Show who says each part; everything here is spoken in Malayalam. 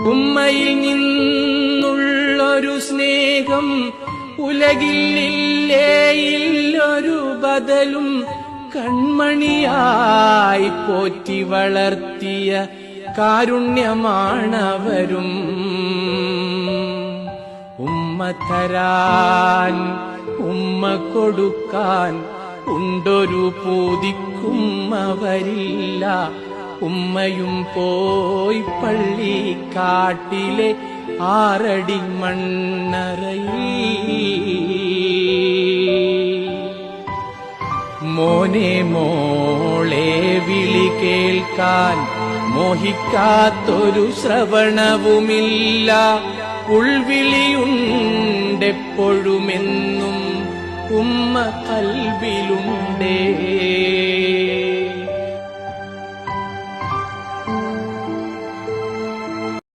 Speaker 1: ഉമ്മയിൽ നിന്നുള്ളൊരു സ്നേഹം ഉലകില്ലൊരു ബദലും കൺമണിയായി പോറ്റി വളർത്തിയ കാരുണ്യമാണവരും. ഉമ്മ തരാൻ ഉമ്മ കൊടുക്കാൻ ഉണ്ടൊരു പൂതിക്കും അവരില്ല. ഉമ്മയും പോയി പള്ളിക്കാട്ടിലെ 6 അടി മണ്ണറയിൽ. മോനെ മോളെ വിളി കേൾക്കാൻ മോഹിക്കാത്തൊരു ശ്രവണവുമില്ല. ഉൾവിളിയുണ്ടെപ്പോഴുമെന്നും ഉമ്മ കൽബിലുണ്ടേ.